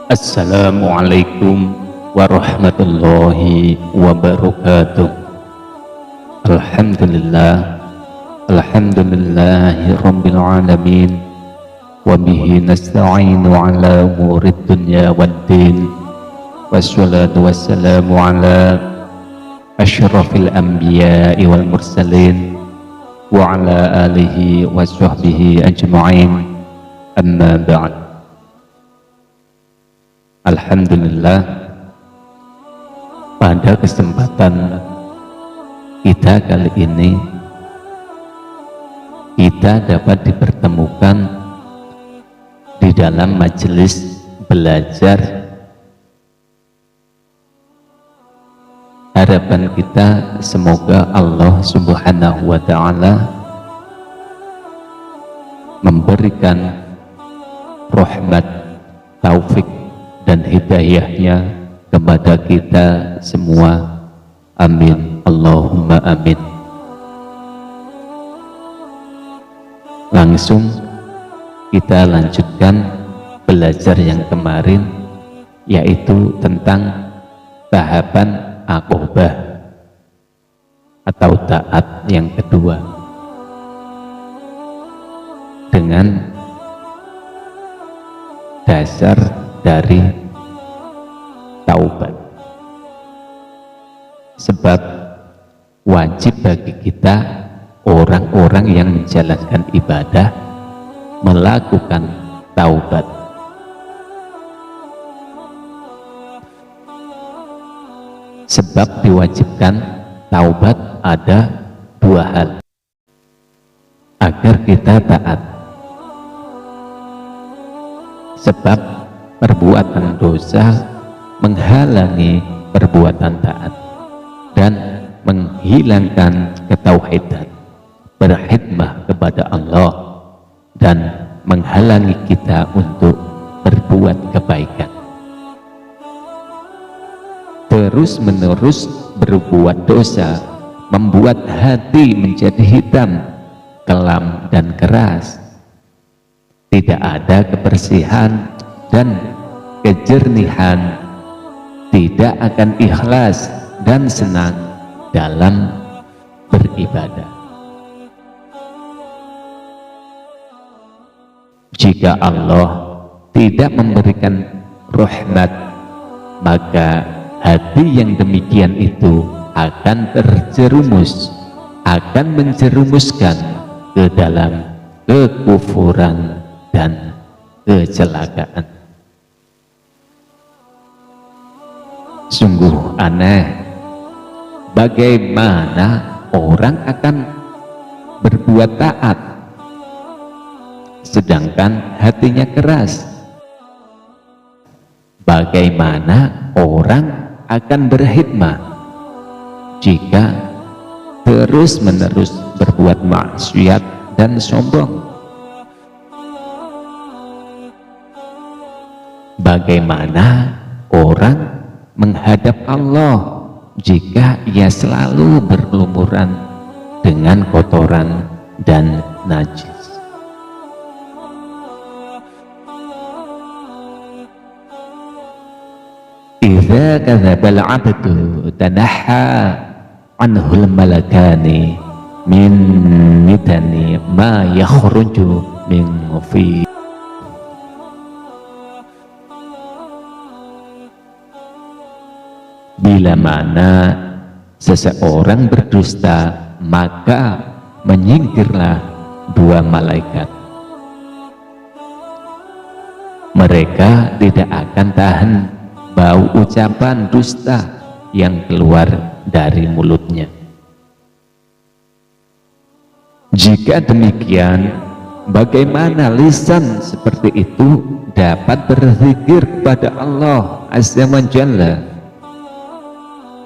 Assalamualaikum warahmatullahi wabarakatuh. Alhamdulillah, alhamdulillahi rabbil alamin, wa bihi nasta'inu ala umurid dunya waddin, wassalatu wassalamu ala asyrafil anbiya'i wal mursalin wa ala alihi wa sahbihi ajma'in, amma ba'd. Alhamdulillah, pada kesempatan kita kali ini kita dapat dipertemukan di dalam majelis belajar. Harapan kita semoga Allah Subhanahu wa ta'ala memberikan rahmat, taufik dan hidayahnya kepada kita semua. Amin, Allahumma amin. Langsung kita lanjutkan belajar yang kemarin, yaitu tentang tahapan aqobah atau taat yang kedua, dengan dasar dari taubat. Sebab wajib bagi kita, orang-orang yang menjalankan ibadah, melakukan taubat. Sebab diwajibkan taubat ada dua hal agar kita taat. Sebab perbuatan dosa menghalangi perbuatan taat dan menghilangkan ketauhidan, berkhidmah kepada Allah, dan menghalangi kita untuk berbuat kebaikan. Terus menerus berbuat dosa membuat hati menjadi hitam, kelam dan keras. Tidak ada kebersihan dan kejernihan, tidak akan ikhlas dan senang dalam beribadah. Jika Allah tidak memberikan rahmat, maka hati yang demikian itu akan terjerumus, akan menjerumuskan ke dalam kekufuran dan kecelakaan. Sungguh aneh, bagaimana orang akan berbuat taat sedangkan hatinya keras. Bagaimana orang akan berkhidmah jika terus menerus berbuat maksiat dan sombong? Bagaimana orang menghadap Allah jika ia selalu berlumuran dengan kotoran dan najis? Idza kadzdzabal 'abdu tanaha anhul malakani min mitani ma yakhruju min fi. Bila mana seseorang berdusta, maka menyingkirlah dua malaikat. Mereka tidak akan tahan bau ucapan dusta yang keluar dari mulutnya. Jika demikian, bagaimana lisan seperti itu dapat berzikir kepada Allah Azza wa Jalla?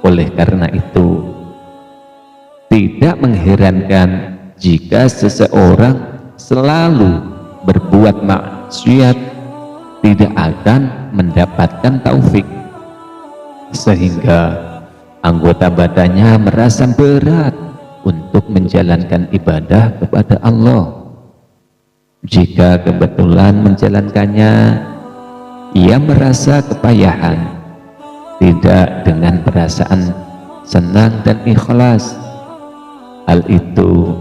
Oleh karena itu, tidak mengherankan jika seseorang selalu berbuat maksiat, tidak akan mendapatkan taufik, sehingga anggota badannya merasa berat untuk menjalankan ibadah kepada Allah. Jika kebetulan menjalankannya, ia merasa kepayahan, tidak dengan perasaan senang dan ikhlas. Hal itu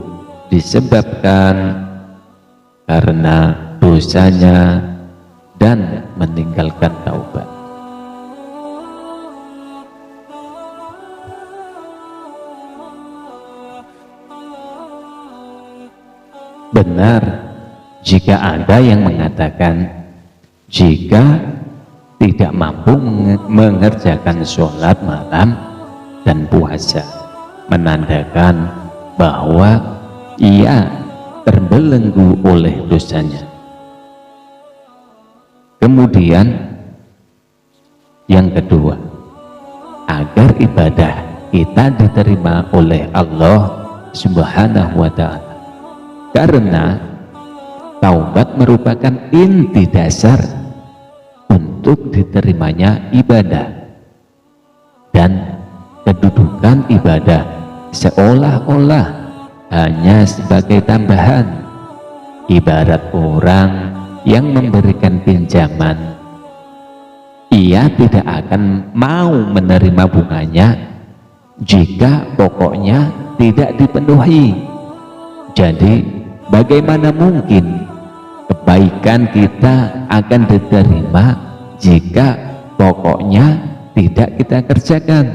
disebabkan karena dosanya dan meninggalkan taubat. Benar jika ada yang mengatakan jika tidak mampu mengerjakan sholat malam dan puasa menandakan bahwa ia terbelenggu oleh dosanya. Kemudian yang kedua, agar ibadah kita diterima oleh Allah Subhanahu wa ta'ala, karena taubat merupakan inti dasar untuk diterimanya ibadah, dan kedudukan ibadah seolah-olah hanya sebagai tambahan, ibarat orang yang memberikan pinjaman. Ia tidak akan mau menerima bunganya jika pokoknya tidak dipenuhi. Jadi bagaimana mungkin kebaikan kita akan diterima jika pokoknya tidak kita kerjakan?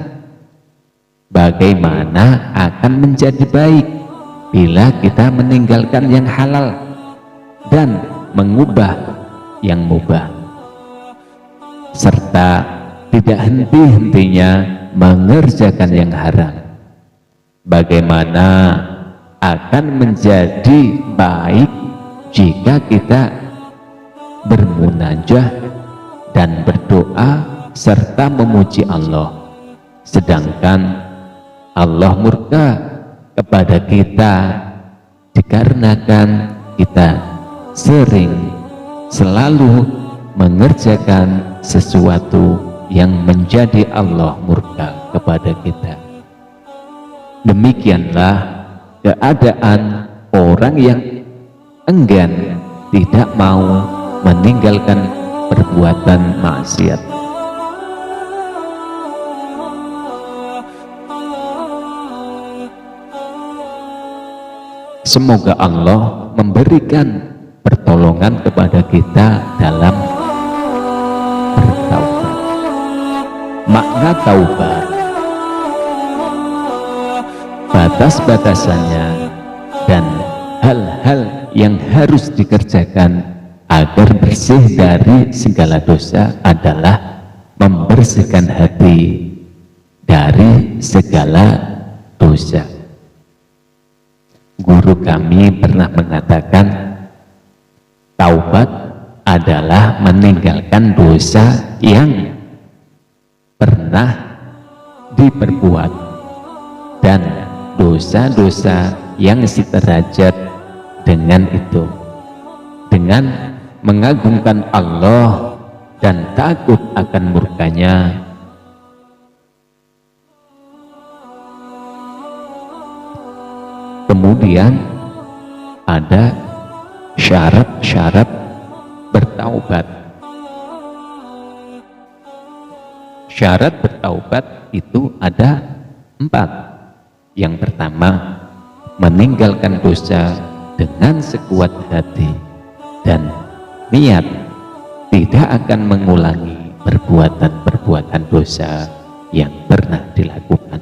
Bagaimana akan menjadi baik bila kita meninggalkan yang halal dan mengubah yang mubah, serta tidak henti-hentinya mengerjakan yang haram? Bagaimana akan menjadi baik jika kita bermunajah dan berdoa serta memuji Allah, sedangkan Allah murka kepada kita dikarenakan kita selalu mengerjakan sesuatu yang menjadi Allah murka kepada kita. Demikianlah keadaan orang yang enggan, tidak mau meninggalkan perbuatan maksiat. Semoga Allah memberikan pertolongan kepada kita dalam bertaubat. Makna taubat, batas-batasannya, dan hal-hal yang harus dikerjakan agar bersih dari segala dosa adalah membersihkan hati dari segala dosa. Guru kami pernah mengatakan, taubat adalah meninggalkan dosa yang pernah diperbuat dan dosa-dosa yang sederajat dengan itu, dengan mengagungkan Allah dan takut akan murkanya. Kemudian ada syarat-syarat bertaubat. Syarat bertaubat itu ada 4. Yang pertama, meninggalkan dosa dengan sekuat hati dan niat tidak akan mengulangi perbuatan-perbuatan dosa yang pernah dilakukan.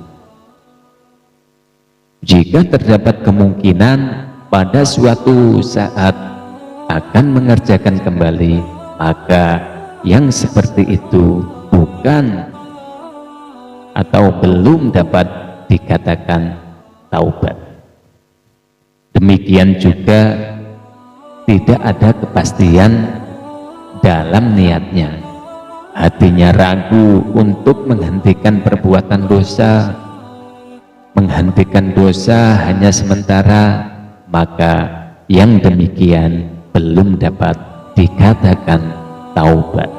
Jika terdapat kemungkinan pada suatu saat akan mengerjakan kembali, maka yang seperti itu bukan atau belum dapat dikatakan taubat. Demikian juga tidak ada kepastian dalam niatnya, hatinya ragu untuk menghentikan perbuatan dosa, menghentikan dosa hanya sementara, maka yang demikian belum dapat dikatakan taubat.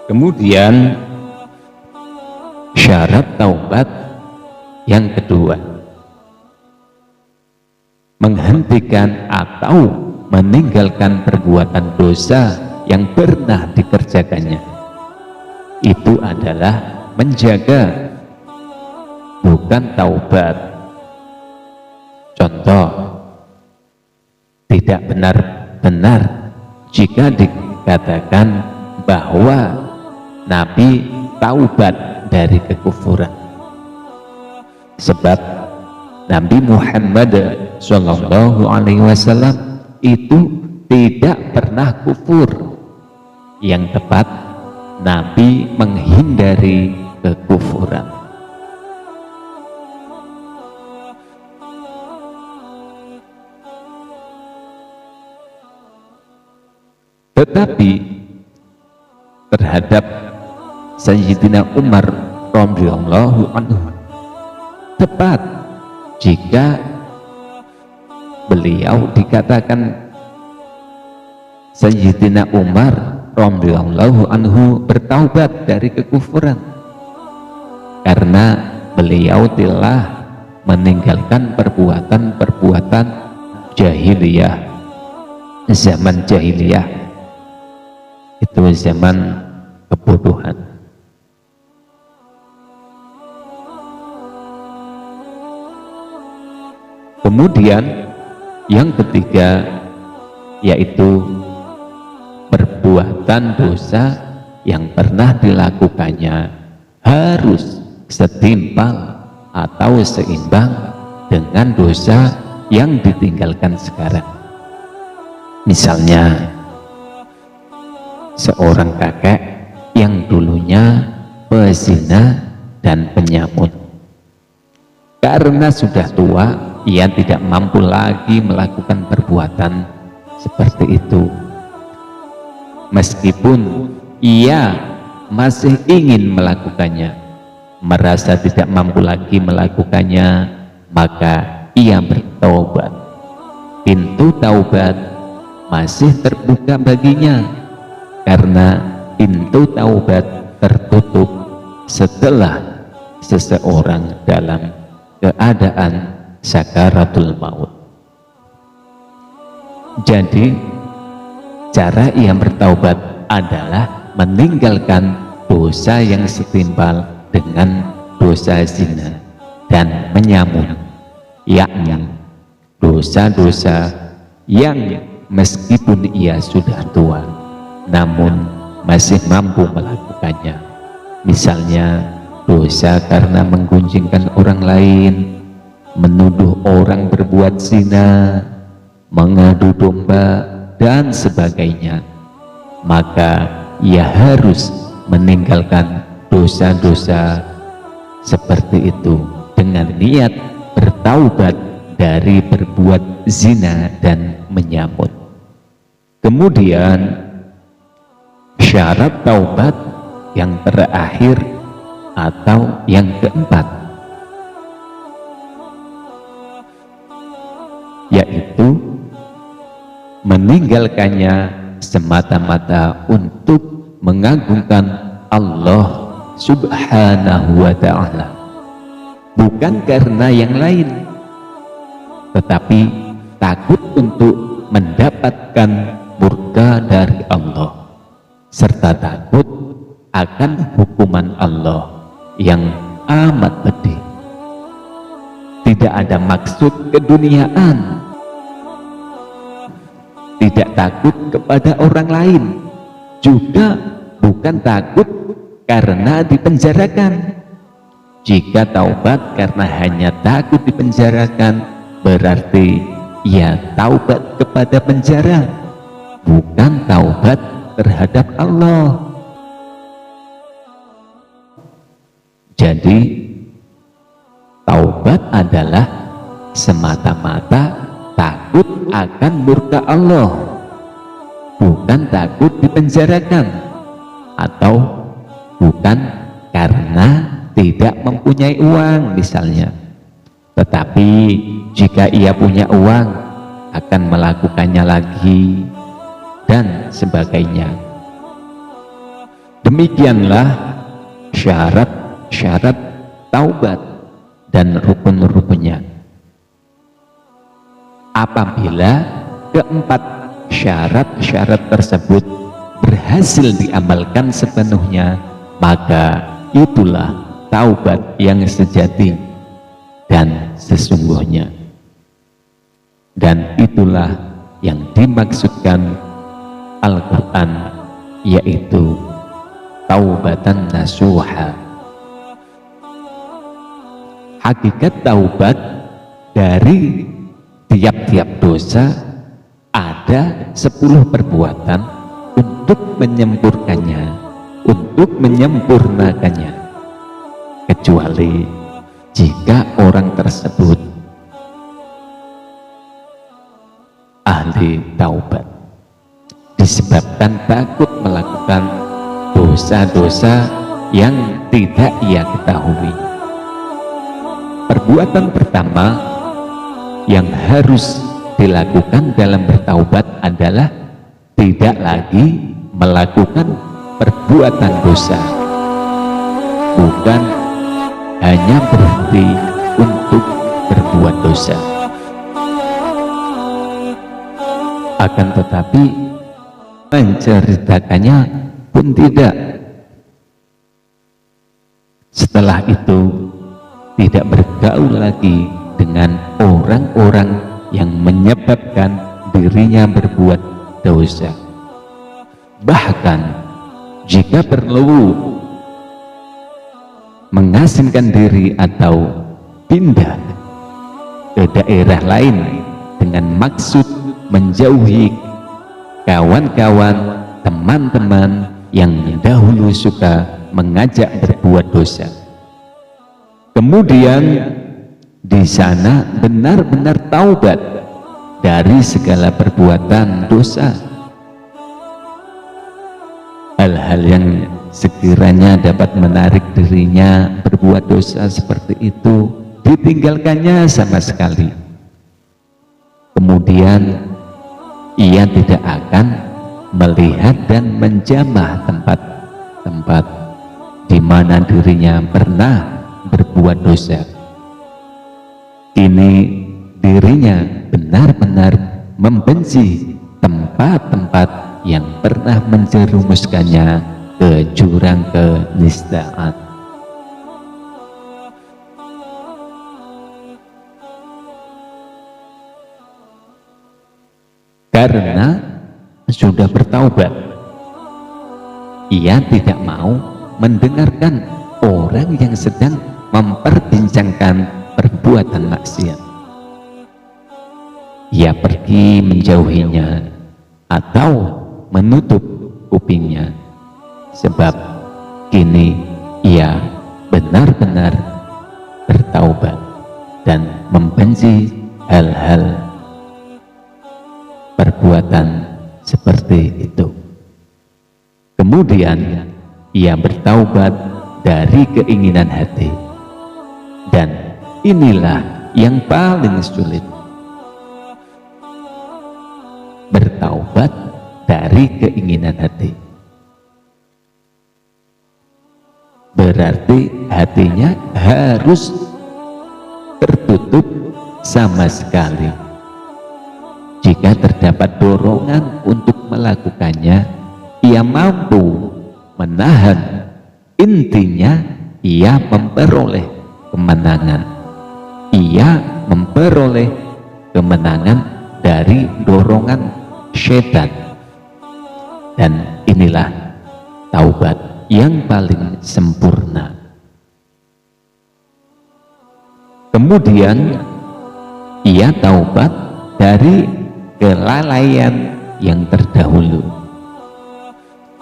Kemudian syarat taubat yang kedua, menghentikan atau meninggalkan perbuatan dosa yang pernah dikerjakannya. Itu adalah menjaga, bukan taubat. Contoh, tidak benar-benar jika dikatakan bahwa Nabi taubat dari kekufuran, sebab Nabi Muhammad SAW itu tidak pernah kufur. Yang tepat, Nabi menghindari kekufuran. Tetapi terhadap Sayyidina Umar radhiyallahu anhu, tepat jika beliau dikatakan Sayyidina Umar radhiyallahu anhu bertaubat dari kekufuran, karena beliau telah meninggalkan perbuatan-perbuatan jahiliyah. Zaman jahiliyah itu zaman kebodohan. Kemudian yang ketiga yaitu perbuatan dosa yang pernah dilakukannya harus setimpal atau seimbang dengan dosa yang ditinggalkan sekarang. Misalnya seorang kakek yang dulunya pezina dan penyamun, karena sudah tua ia tidak mampu lagi melakukan perbuatan seperti itu. Meskipun ia masih ingin melakukannya, merasa tidak mampu lagi melakukannya, maka ia bertaubat. Pintu taubat masih terbuka baginya, karena pintu taubat tertutup setelah seseorang dalam keadaan sakaratul maut. Jadi cara ia bertaubat adalah meninggalkan dosa yang setimpal dengan dosa zina dan menyamun, yakni dosa-dosa yang meskipun ia sudah tua namun masih mampu melakukannya. Misalnya dosa karena menggunjingkan orang lain, menuduh orang berbuat zina, mengadu domba, dan sebagainya. Maka ia harus meninggalkan dosa-dosa seperti itu dengan niat bertaubat dari berbuat zina dan menyamun. Kemudian syarat taubat yang terakhir atau yang keempat, yaitu meninggalkannya semata-mata untuk mengagungkan Allah Subhanahu wa ta'ala, bukan karena yang lain, tetapi takut untuk mendapatkan murka dari Allah, serta takut akan hukuman Allah yang amat pedih. Tidak ada maksud keduniaan, tidak takut kepada orang lain, juga bukan takut karena dipenjarakan. Jika taubat karena hanya takut dipenjarakan, berarti ia taubat kepada penjara, bukan taubat terhadap Allah. Jadi taubat adalah semata-mata takut akan murka Allah, bukan takut dipenjarakan, atau bukan karena tidak mempunyai uang misalnya, tetapi jika ia punya uang akan melakukannya lagi dan sebagainya. Demikianlah syarat-syarat taubat dan rukun-rukunnya. Apabila keempat syarat-syarat tersebut berhasil diamalkan sepenuhnya, maka itulah taubat yang sejati dan sesungguhnya. Dan itulah yang dimaksudkan Al-Quran, yaitu taubatan nasuha. Hakikat taubat dari tiap-tiap dosa ada 10 perbuatan untuk menyempurkannya, untuk menyempurnakannya, kecuali jika orang tersebut ahli taubat disebabkan takut melakukan dosa-dosa yang tidak ia ketahui. Perbuatan pertama yang harus dilakukan dalam bertaubat adalah tidak lagi melakukan perbuatan dosa, bukan hanya berhenti untuk berbuat dosa, akan tetapi menceritakannya pun tidak. Setelah itu tidak bergaul lagi dengan orang-orang yang menyebabkan dirinya berbuat dosa. Bahkan jika perlu mengasingkan diri atau pindah ke daerah lain dengan maksud menjauhi kawan-kawan, teman-teman yang dahulu suka mengajak berbuat dosa. Kemudian di sana benar-benar taubat dari segala perbuatan dosa. Hal-hal yang sekiranya dapat menarik dirinya berbuat dosa seperti itu ditinggalkannya sama sekali. Kemudian ia tidak akan melihat dan menjamah tempat-tempat di mana dirinya pernah berbuat dosa. Kini dirinya benar-benar membenci tempat-tempat yang pernah menjerumuskannya ke jurang kenistaan. Karena sudah bertaubat, ia tidak mau mendengarkan orang yang sedang memperbincangkan perbuatan maksiat. Ia pergi menjauhinya atau menutup kupingnya, sebab kini ia benar-benar bertaubat dan membenci hal-hal perbuatan seperti itu. Kemudian ia bertaubat dari keinginan hati, dan inilah yang paling sulit, bertaubat dari keinginan hati. Berarti hatinya harus tertutup sama sekali. Jika terdapat dorongan untuk melakukannya, ia mampu menahan. Intinya ia memperoleh kemenangan. Ia memperoleh kemenangan dari dorongan syaitan. Dan inilah taubat yang paling sempurna. Kemudian ia taubat dari kelalaian yang terdahulu,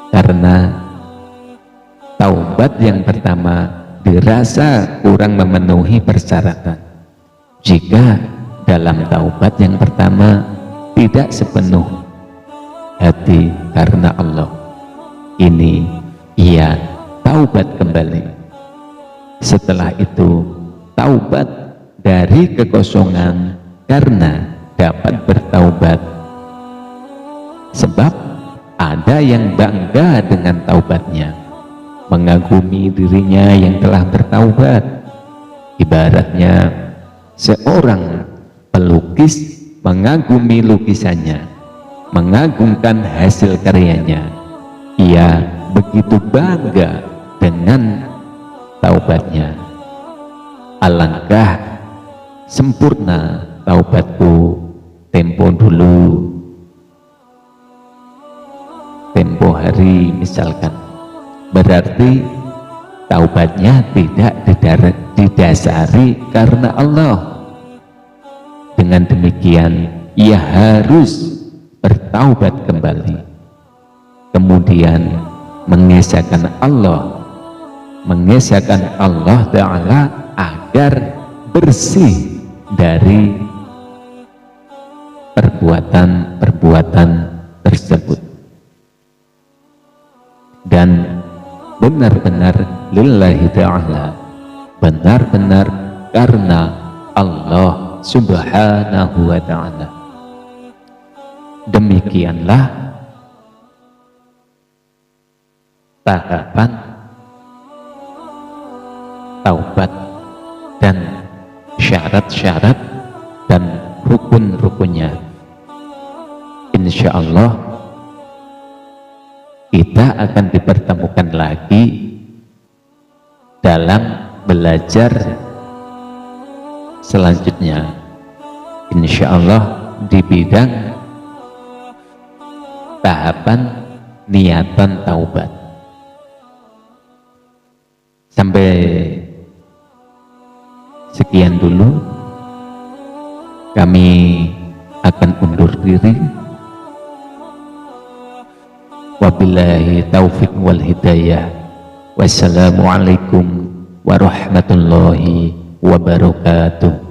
karena taubat yang pertama dirasa kurang memenuhi persyaratan. Jika dalam taubat yang pertama tidak sepenuh hati karena Allah, ini ia taubat kembali. Setelah itu taubat dari kekosongan karena dapat bertaubat, sebab ada yang bangga dengan taubatnya, mengagumi dirinya yang telah bertaubat. Ibaratnya seorang pelukis mengagumi lukisannya, mengagungkan hasil karyanya. Ia begitu bangga dengan taubatnya. Alangkah sempurna taubatku tempo dulu, tempo hari misalkan. Berarti taubatnya tidak didasari karena Allah. Dengan demikian ia harus bertaubat kembali, kemudian mengesahkan Allah Ta'ala agar bersih dari perbuatan-perbuatan tersebut, dan benar-benar lillahi ta'ala, benar-benar karena Allah subhanahu wa ta'ala. Demikianlah tahapan taubat dan syarat-syarat dan rukun-rukunnya. Insya Allah kita akan dipertemukan lagi dalam belajar selanjutnya, insya Allah di bidang tahapan niatan taubat. Sampai sekian dulu, kami akan undur diri. Wabillahi taufiq wal hidayah. Wassalamualaikum warahmatullahi wabarakatuh.